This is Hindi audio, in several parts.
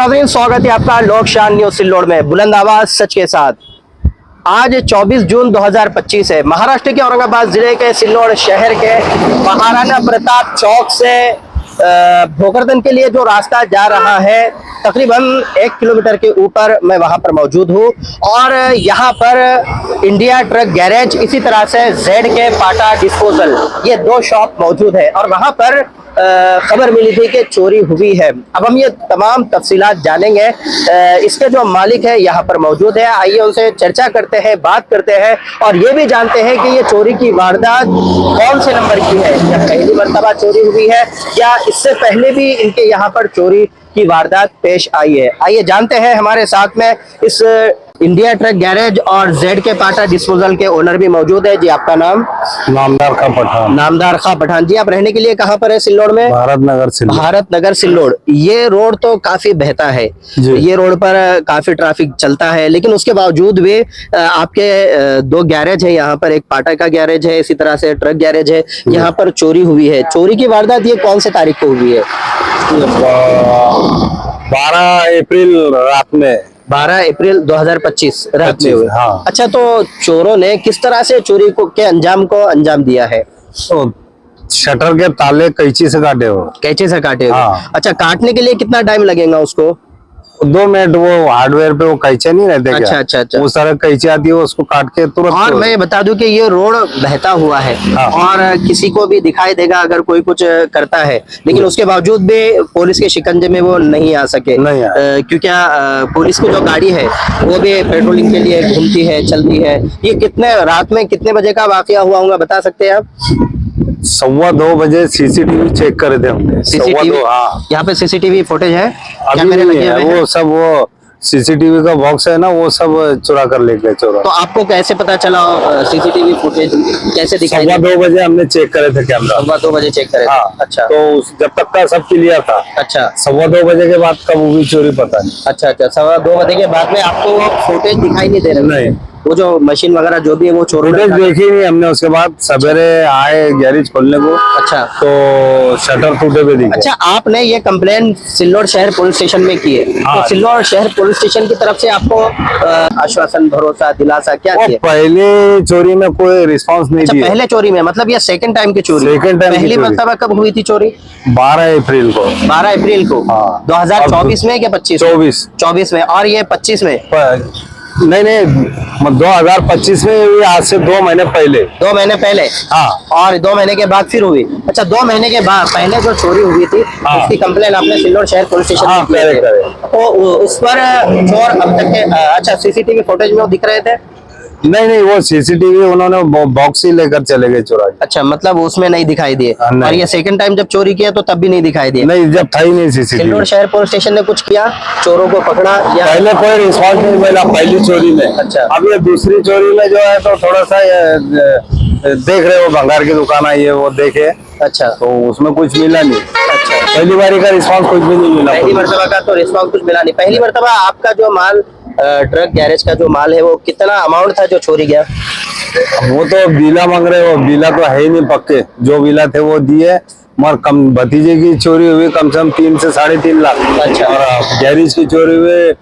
नाज़रीन, स्वागत है आपका लोकशान न्यूज सिल्लोड में। बुलंद आवाज सच के साथ। आज 24 जून 2025 है। महाराष्ट्र के औरंगाबाद जिले के सिल्लोड शहर के महाराणा प्रताप चौक से भोकरदन के लिए जो रास्ता जा रहा है, तकरीबन 1 किलोमीटर के ऊपर मैं वहां पर मौजूद हूं और यहां पर इंडिया ट्रक गैरेज, इसी तरह से जेड के पाटा डिस्पोजल, ये 2 शॉप मौजूद है और वहां पर खबर मिली थी कि चोरी हुई है। अब हम ये तमाम तफसीलात जानेंगे। इसके जो मालिक है यहाँ पर मौजूद है, आइए उनसे चर्चा करते हैं, बात करते हैं और ये भी जानते हैं कि ये चोरी की वारदात कौन से नंबर की है, या पहली मर्तबा चोरी हुई है या इससे पहले भी इनके यहाँ पर चोरी की वारदात पेश आई है। आइए जानते हैं। हमारे साथ में इस इंडिया ट्रक गैरेज और जेड के पाटा डिस्पोजल के ओनर भी मौजूद है। जी, आपका नाम? नामदार खां पठान। नामदार खां पठान जी, आप रहने के लिए कहाँ पर है सिल्लोड में? भारत नगर सिल्लोड। भारत नगर सिल्लोड। ये रोड तो काफी बहता है, ये रोड पर काफी ट्रैफिक चलता है, लेकिन उसके बावजूद भी आपके 2 गैरेज है यहाँ पर। एक पाटा का गैरेज है, इसी तरह से ट्रक गैरेज है। यहाँ पर चोरी हुई है। चोरी की वारदात ये कौन से तारीख को हुई है? 12 अप्रैल रात में। 12 अप्रैल 2025 रात में हुई। हाँ। अच्छा, तो चोरों ने किस तरह से चोरी के अंजाम को अंजाम दिया है? तो शटर के ताले कैंची से काटे हो। कैंची से काटे हो? हाँ। अच्छा, काटने के लिए कितना टाइम लगेगा उसको? 2 मिनट। वो हार्डवेयर पे वो कैंचे नहीं रहते क्या? अच्छा। वो सारा कैंची आती है, उसको काट के तुरंत। और मैं बता दूं कि ये रोड बहता हुआ है। हाँ। और किसी को भी दिखाई देगा अगर कोई कुछ करता है, लेकिन उसके बावजूद भी पुलिस के शिकंजे में वो नहीं आ सके। क्योंकि पुलिस की जो गाड़ी है वो भी पेट्रोलिंग के लिए घूमती है, चलती है। ये रात में कितने बजे का वाकया हुआ होगा, बता सकते हैं आप? 2:15 बजे सीसीटीवी चेक करे थे हमने। सीसीटीवी? हाँ, यहाँ पे सीसीटीवी फुटेज है? अभी कैमरे लगे हुए हैं? वो सब वो सीसीटीवी का बॉक्स है ना, वो सब चुरा कर ले गए चोर। तो आपको कैसे पता चला सीसीटीवी फुटेज कैसे दिखाई? 2:15 बजे हमने चेक करे थे कैमरा। 2:15 बजे चेक करे? हाँ। अच्छा। तो जब तक का सब क्लियर था। अच्छा। 2:15 बजे के बाद कब हुई चोरी पता नहीं। अच्छा, 2:15 बजे के बाद में आपको फुटेज दिखाई नहीं दे रहा? नहीं, वो जो मशीन वगैरह जो भी है वो चोरों ने फुटेज देखी नहीं हमने। उसके बाद सवेरे आए गैरेज खोलने को। अच्छा। तो शटर टूटे हुए दिखे। अच्छा, आपने ये कंप्लेन सिल्लोड शहर पुलिस स्टेशन में की है? हाँ। तो सिल्लोड शहर पुलिस स्टेशन की तरफ से आपको आश्वासन, भरोसा, दिलासा क्या दिया? पहले चोरी में कोई रिस्पांस नहीं दिया। पहले चोरी में मतलब ये सेकंड टाइम की चोरी? Second time. पहली मर्तबा कब हुई थी चोरी? 12 अप्रैल को। 12 अप्रैल को? हाँ। 2024 में क्या 25? 24 में। और ये 25 में? नहीं, 2025 में हुई, आज से 2 महीने पहले। 2 महीने पहले? हाँ। और 2 महीने के बाद फिर हुई? अच्छा, 2 महीने के बाद पहले जो चोरी हुई थी, हाँ। उसकी कंप्लेन आपने सिल्लोड शहर पुलिस स्टेशन में की थी। तो उस पर चोर अब तक के अच्छा सीसीटीवी फुटेज में वो दिख रहे थे? नहीं, वो सीसीटीवी उन्होंने बॉक्स ही लेकर चले गए चुरा के। अच्छा, मतलब उसमें नहीं दिखाई दिए। और ये सेकंड टाइम जब चोरी किया तो तब भी नहीं दिखाई दिए? नहीं, जब था ही नहीं सीसीटीवी। सिल्लोड शहर पुलिस स्टेशन ने कुछ किया, चोरों को पकड़ा या? पहले कोई रिस्पॉन्स नहीं मिला पहली चोरी में। अच्छा। अब ये दूसरी चोरी में जो है तो थोड़ा सा देख रहे हो, भंगार की दुकान आई है, वो देखे। अच्छा। तो उसमें कुछ मिला नहीं। अच्छा, पहली बारी का रिस्पॉन्स कुछ भी नहीं मिला। पहली मर्तबा का तो रिस्पॉन्स कुछ मिला नहीं। पहली मर्तबा आपका जो माल, ट्रक गैरेज का जो माल है, वो कितना अमाउंट था जो चोरी गया? वो तो बिला मांग रहे हो, बिला तो है ही नहीं पक्के। जो बिला थे वो दिए, मगर कम भतीजे की चोरी हुई कम से कम 3 से 3.5 लाख। अच्छा। और गैरेज की चोरी हुई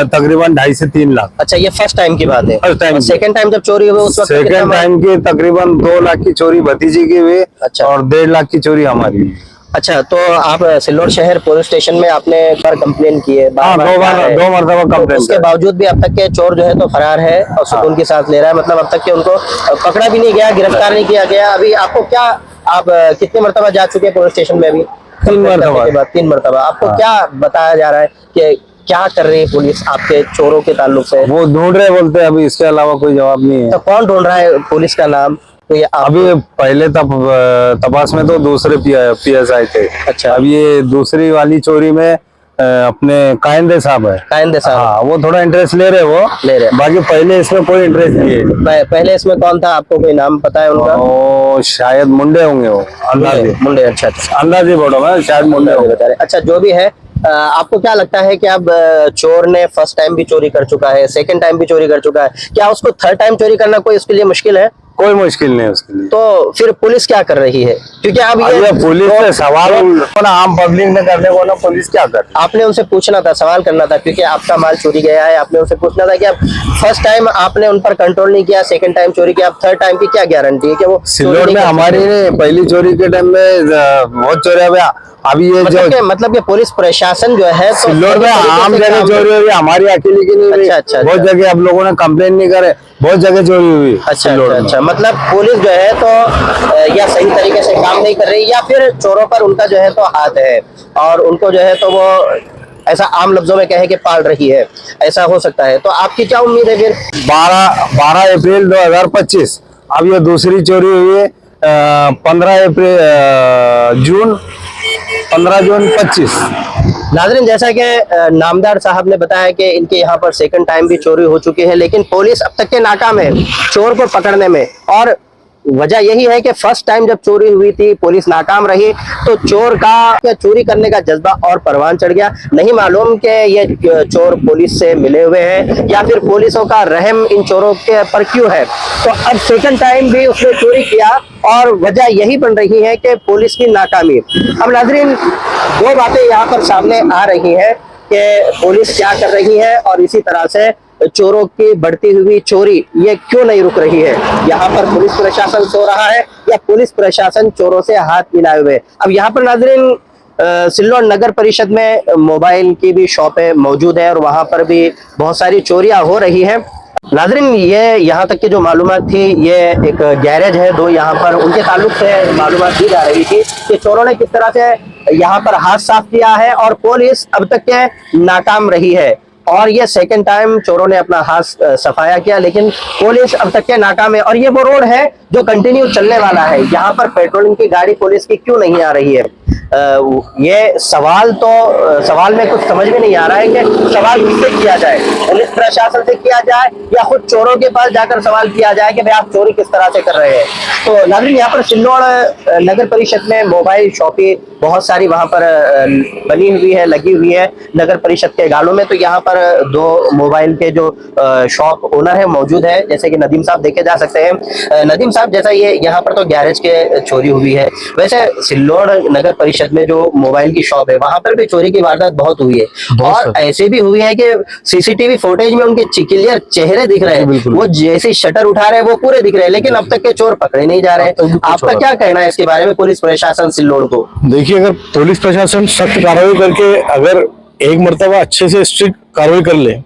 तकरीबन 2.5 से 3 लाख। अच्छा, ये फर्स्ट टाइम की बात है? First time. सेकंड टाइम जब चोरी हुई उस वक्त सेकंड टाइम की तकरीबन 2 लाख की चोरी भतीजे की हुई। अच्छा। और 1.5 लाख की चोरी हमारी हुई। अच्छा, तो आप सिल्लोड शहर पुलिस स्टेशन में आपने एक बार कंप्लेन की है? हाँ, 2 मरतबा कंप्लेन। उसके बावजूद भी अब तक के चोर जो है तो फरार है और सुकून की सांस ले रहा है। मतलब अब तक के उनको पकड़ा भी नहीं गया, गिरफ्तार नहीं किया गया। अभी आपको क्या, आप कितने मरतबा जा चुके हैं पुलिस स्टेशन में? अभी 3 मरतबा। 3 मरतबा। आपको क्या बताया जा रहा है कि क्या कर रही है पुलिस आपके चोरों के ताल्लुक से? वो ढूंढ रहे बोलते हैं, अभी इसके अलावा कोई जवाब नहीं है। तो कौन ढूंढ रहा है? पुलिस का नाम तो ये अभी पहले तपास में तो दूसरे PSI थे। अच्छा। अब ये दूसरी वाली चोरी में अपने कायंदे साहब है। कायंदे साहब? हाँ, वो थोड़ा इंटरेस्ट ले रहे। बाकी पहले इसमें कोई इंटरेस्ट नहीं है। पहले इसमें कौन था? आपको कोई नाम पता है उनका? वो शायद मुंडे होंगे, वो अंदाजे। मुंडे? अच्छा, अंदाजे बोलो, मैं शायद मुंडे होंगे। बता रहे। अच्छा, जो भी है, आपको क्या लगता है कि अब चोर ने फर्स्ट टाइम भी चोरी कर चुका है, सेकंड टाइम भी चोरी कर चुका है, क्या उसको थर्ड टाइम चोरी करना कोई उसके लिए मुश्किल है? कोई मुश्किल नहीं है उसके लिए। तो फिर पुलिस क्या कर रही है? क्योंकि अब ये पुलिस से सवाल ना आम पब्लिक ने करने को ना पुलिस क्या कर। आपने उनसे पूछना था, सवाल करना था, क्योंकि आपका माल चोरी गया है। आपने उनसे पूछना था कि आप फर्स्ट टाइम आपने उन पर कंट्रोल नहीं किया, सेकंड टाइम चोरी किया, अब थर्ड टाइम की क्या गारंटी है कि वो सिल्लोड में हमारी पहली चोरी के टाइम में बहुत चोरी हुआ। अभी ये मतलब कि पुलिस प्रशासन जो है तो सिल्लोड में आम जगह चोरी हुई, हमारी अकेले की नहीं हुई। अच्छा, बहुत जगह आप लोगों ने कंप्लेन नहीं करे, बहुत जगह चोरी हुई। अच्छा, मतलब पुलिस जो है तो या सही तरीके से काम नहीं कर रही, या फिर चोरों पर उनका जो है तो हाथ है और उनको जो है तो वो ऐसा आम लफ्जों में कहे कि पाल रही है, ऐसा हो सकता है। तो आपकी क्या उम्मीद है फिर? 12 अप्रैल 2025 अब ये दूसरी चोरी हुई है। 15 जून 25। नाज़रीन, जैसा कि नामदार साहब ने बताया कि इनके यहाँ पर सेकंड टाइम भी चोरी हो चुकी है, लेकिन पुलिस अब तक के नाकाम है चोर को पकड़ने में। और वजह यही है कि फर्स्ट टाइम जब चोरी हुई थी पुलिस नाकाम रही, तो चोर का चोरी करने का जज्बा और परवान चढ़ गया। नहीं मालूम कि ये चोर पुलिस से मिले हुए हैं या फिर पुलिसों का रहम इन चोरों के पर क्यों है। तो अब सेकंड टाइम भी उसने चोरी किया और वजह यही बन रही है कि पुलिस की नाकामी। अब नाज़रीन, दो बातें यहाँ पर सामने आ रही हैं कि पुलिस क्या कर रही है और इसी तरह से चोरों की बढ़ती हुई चोरी ये क्यों नहीं रुक रही है। यहाँ पर पुलिस प्रशासन सो रहा है या पुलिस प्रशासन चोरों से हाथ मिलाए हुए। अब यहाँ पर नाज़रीन, सिल्लोड नगर परिषद में मोबाइल की भी शॉपें मौजूद है और वहां पर भी बहुत सारी चोरियां हो रही है। नाज़रीन, ये यहाँ तक की जो मालूमात थी, ये एक गैरेज है दो, यहाँ पर उनके ताल्लुक से मालूमात दी जा रही थी कि चोरों ने किस तरह से यहाँ पर हाथ साफ किया है और पुलिस अब तक के नाकाम रही है। और ये सेकंड टाइम चोरों ने अपना हाथ सफाया किया, लेकिन पुलिस अब तक के नाकाम है। और ये वो रोड है जो कंटिन्यू चलने वाला है। यहाँ पर पेट्रोलिंग की गाड़ी पुलिस की क्यों नहीं आ रही है? ये सवाल में कुछ समझ में नहीं आ रहा है कि सवाल किससे किया जाए, पुलिस प्रशासन से किया जाए या खुद चोरों के पास जाकर सवाल किया जाए कि भाई आप चोरी किस तरह से कर रहे हैं। तो नाज़रीन, यहाँ पर सिल्लोड नगर परिषद में मोबाइल शॉपें बहुत सारी वहां पर बनी हुई है, लगी हुई है नगर परिषद के गालों में। तो यहाँ पर दो मोबाइल के जो शॉप ओनर है मौजूद है, जैसे कि नदीम साहब देखे जा सकते हैं। नदीम साहब, जैसा ये यहाँ पर तो गैरेज के चोरी हुई है, वैसे सिल्लोड नगर परिषद में जो मोबाइल की शॉप है वहां पर भी चोरी की वारदात बहुत हुई है और ऐसे भी हुई है कि सीसीटीवी फुटेज में उनके क्लियर चेहरे दिख रहे हैं, वो जैसे शटर उठा रहे हैं वो पूरे दिख रहे हैं, लेकिन अब तक के चोर पकड़े नहीं जा रहे हैं। आपका क्या कहना है इसके बारे में पुलिस प्रशासन सिल्लोड को? देखिए, अगर पुलिस प्रशासन सख्त कार्रवाई करके अगर एक मर्तबा अच्छे से स्ट्रिक्ट कार्रवाई कर ले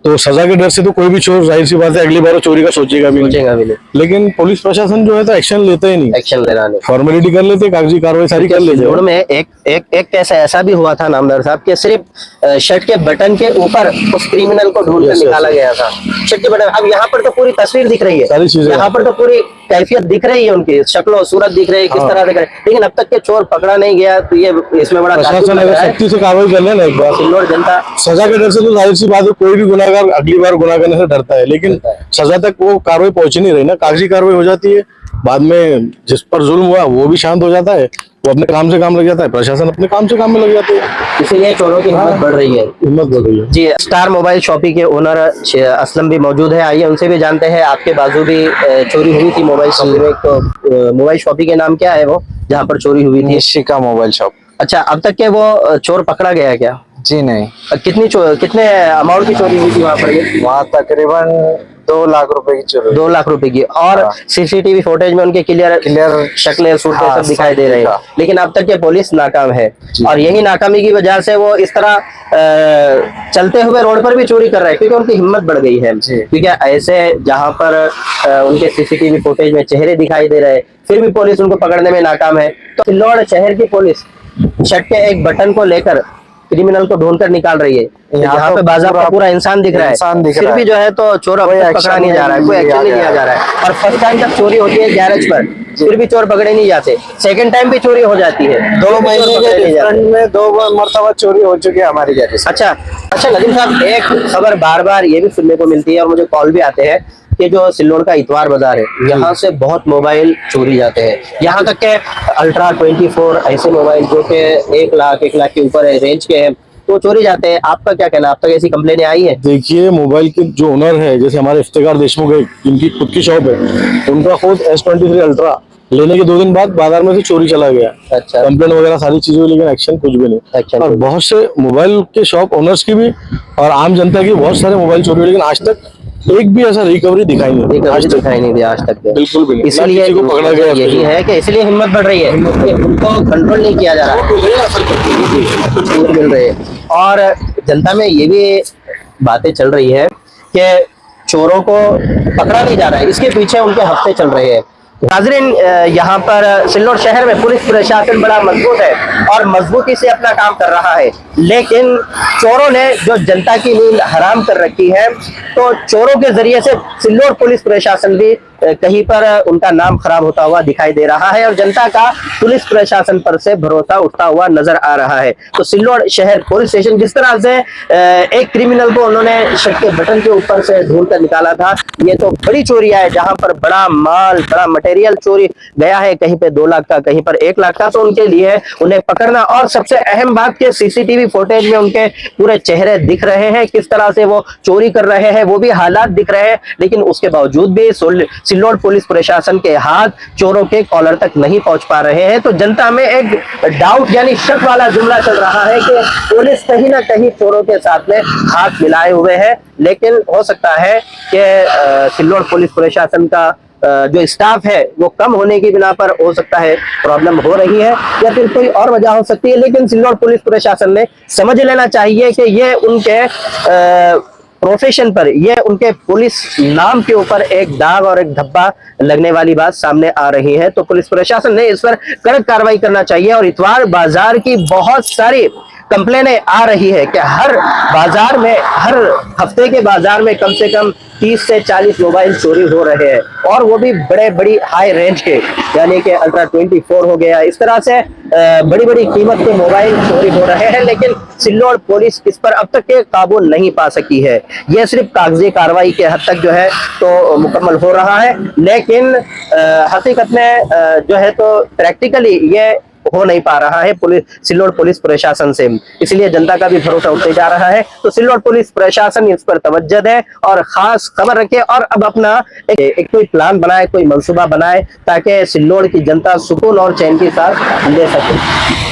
तो सजा के डर से तो कोई भी चोर जाहिर सी बात है अगली बार वो चोरी का सोचेगा भी नहीं। लेकिन पुलिस प्रशासन जो है तो एक्शन लेता ही नहीं, एक्शन लेना नहीं, फॉर्मेलिटी कर लेते, कागजी कार्रवाई सारी कर लेते। में एक कैसे ऐसा भी हुआ था नामदार साहब कि सिर्फ शर्ट के बटन के ऊपर उस क्रिमिनल को ढूंढ कर निकाला गया था, शर्ट के बटन। अब यहाँ पर तो पूरी तस्वीर दिख रही है, सारी चीजें यहाँ पर तो पूरी कैफियत दिख रही है, उनकी शक्ल सूरत दिख रही है किस तरह से, लेकिन अब तक के चोर पकड़ा नहीं गया। तो ये इसमें बड़ा प्रशासन अगर सख्ती से कार्रवाई कर लेना एक बार, सिल्लोड जनता सजा के डर से तो जाहिर सी बात है कोई भी गुनाहगार अगली बार गुनाह करने से डरता है, लेकिन सजा तक वो कार्रवाई पहुंच नहीं रही ना, कागजी कार्रवाई हो जाती है, बाद में जिस पर जुल्म हुआ वो भी शांत हो जाता है, वो अपने काम से काम लग जाता है, प्रशासन अपने काम से काम में लग जाते हैं। इसीलिए चोरों की हिम्मत बढ़ रही है, हिम्मत बढ़ रही है। जी, स्टार मोबाइल शॉपी के ओनर असलम भी मौजूद है, आइए उनसे भी जानते हैं। आपके बाजू भी चोरी हुई थी मोबाइल शॉपी में, तो मोबाइल शॉपी के नाम क्या है वो जहाँ पर चोरी हुई थी? Nishika mobile shop. अच्छा, अब तक के वो चोर पकड़ा गया क्या? जी नहीं। कितने अमाउंट की चोरी हुई थी वहाँ पर? वहाँ तकरीबन 2 लाख रुपए की चोरी। 2 लाख रुपए की, और सीसीटीवी फुटेज में उनके क्लियर शक्लें सूरतें सब दिखाई दे रहे हैं, लेकिन अब तक के पुलिस नाकाम है। और यही नाकामी की वजह से वो इस तरह चलते हुए रोड पर भी चोरी कर रहे हैं, क्योंकि उनकी हिम्मत बढ़ गई है। क्योंकि ऐसे जहाँ पर उनके सीसीटीवी फुटेज में चेहरे दिखाई दे रहे हैं फिर भी पुलिस उनको पकड़ने में नाकाम है। तो सिल्लोड शहर की पुलिस शर्ट के एक बटन को लेकर क्रिमिनल को ढूंढकर निकाल रही है, यहाँ पे बाज़ाब्ता पूरा इंसान दिख रहा है, फिर भी जो है तो चोर अब तक पकड़ा नहीं जा रहा है, कोई एक्शन नहीं लिया जा रहा है। और फर्स्ट टाइम जब चोरी होती है गैरेज पर फिर भी चोर पकड़े नहीं जाते, सेकंड टाइम भी चोरी हो जाती है। 2 महीने के डिफरेंट में 2 मरतबा चोरी हो चुकी है हमारी गैरेज। अच्छा नदीम साहब, एक खबर बार बार ये भी सुनने को मिलती है और मुझे कॉल भी आते हैं कि जो सिल्लोड का इतवार बाजार है यहाँ से बहुत मोबाइल चोरी जाते हैं, यहाँ तक के अल्ट्रा 24 ऐसे मोबाइल जो कि 1 लाख के ऊपर रेंज के हैं, तो चोरी जाते हैं। आपका क्या कहना है? आप तक ऐसी कंप्लेनें आई है? देखिए, मोबाइल के जो ओनर है, जैसे हमारे इफ्तिकार देशमुख है, जिनकी खुद की शॉप है, उनका खुद S23 अल्ट्रा लेने के 2 दिन बाद बाजार में से चोरी चला गया। अच्छा। कंप्लेंट वगैरह सारी चीजें हुई, लेकिन एक्शन कुछ भी नहीं। Action और कुछ बहुत से मोबाइल के शॉप ओनर्स की भी और आम जनता की बहुत सारे मोबाइल चोरी हुए, लेकिन आज तक एक भी ऐसा रिकवरी दिखाई नहीं, रिकवरी आज तक दिखाई नहीं दिया आज तक। बिल्कुल भी नहीं। ना इसलिए किसी को पकड़ा गया, यही है कि इसलिए हिम्मत बढ़ रही है कि उनको कंट्रोल नहीं किया जा रहा, छूट मिल रही है। और जनता में ये भी बातें चल रही है कि चोरों को पकड़ा नहीं जा रहा है, इसके पीछे उनके हफ्ते चल रहे हैं। नाजरीन, यहाँ पर सिल्लोड शहर में पुलिस प्रशासन बड़ा मजबूत है और मजबूती से अपना काम कर रहा है, लेकिन चोरों ने जो जनता की नींद हराम कर रखी है, तो चोरों के जरिए से सिल्लोड पुलिस प्रशासन भी कहीं पर उनका नाम खराब होता हुआ दिखाई दे रहा है और जनता का पुलिस प्रशासन पर से भरोसा उठता हुआ नजर आ रहा है। तो सिल्लोड शहर पुलिस स्टेशन जिस तरह से एक क्रिमिनल को उन्होंने शर्ट के बटन के ऊपर से ढूंढ कर निकाला था, ये तो बड़ी चोरियां है जहां पर बड़ा माल, बड़ा मटेरियल चोरी गया है, कहीं पे 2 लाख का, कहीं पर 1 लाख का। तो उनके लिए उन्हें पकड़ना, और सबसे अहम बात के सीसीटीवी फुटेज में उनके पूरे चेहरे दिख रहे हैं, किस तरह से वो चोरी कर रहे हैं, वो भी हालात दिख रहे हैं, लेकिन उसके बावजूद भी सिल्लोड पुलिस प्रशासन के हाथ चोरों के कॉलर तक नहीं पहुंच पा रहे हैं। तो जनता में एक डाउट यानी शक वाला जुमला चल रहा है कि पुलिस कहीं ना कहीं चोरों के साथ में हाथ मिलाए हुए है, लेकिन हो सकता है कि सिल्लोड पुलिस प्रशासन का जो स्टाफ है वो कम होने की बिना पर हो सकता है प्रॉब्लम हो रही है, या फिर कोई और वजह हो सकती है। लेकिन सिल्लोड पुलिस प्रशासन ने समझ लेना चाहिए कि ये उनके प्रोफेशन पर, ये उनके पुलिस नाम के ऊपर एक दाग और एक धब्बा लगने वाली बात सामने आ रही है। तो पुलिस प्रशासन ने इस पर कड़क कार्रवाई करना चाहिए। और इतवार बाजार की बहुत सारी कंप्लेनें आ रही है कि हर बाजार में, हर हफ्ते के बाजार में कम से कम 30 से 40 मोबाइल चोरी हो रहे हैं, और वो भी बड़ी हाई रेंज के, यानी कि अल्ट्रा 24 हो गया, इस तरह से बड़ी बड़ी कीमत के मोबाइल चोरी हो रहे हैं। लेकिन सिल्लोड पुलिस इस पर अब तक के काबू नहीं पा सकी है। यह सिर्फ कागजी कार्रवाई के हद तक जो है तो मुकम्मल हो रहा है, लेकिन हकीकत में जो है तो प्रैक्टिकली ये हो नहीं पा रहा है सिल्लोड पुलिस प्रशासन से। इसलिए जनता का भी भरोसा उठते जा रहा है। तो सिल्लोड पुलिस प्रशासन इस पर तवज्जो है और खास खबर रखे, और अब अपना एक कोई प्लान बनाए, कोई मंसूबा बनाए, ताकि सिल्लोड की जनता सुकून और चैन के साथ ले सके।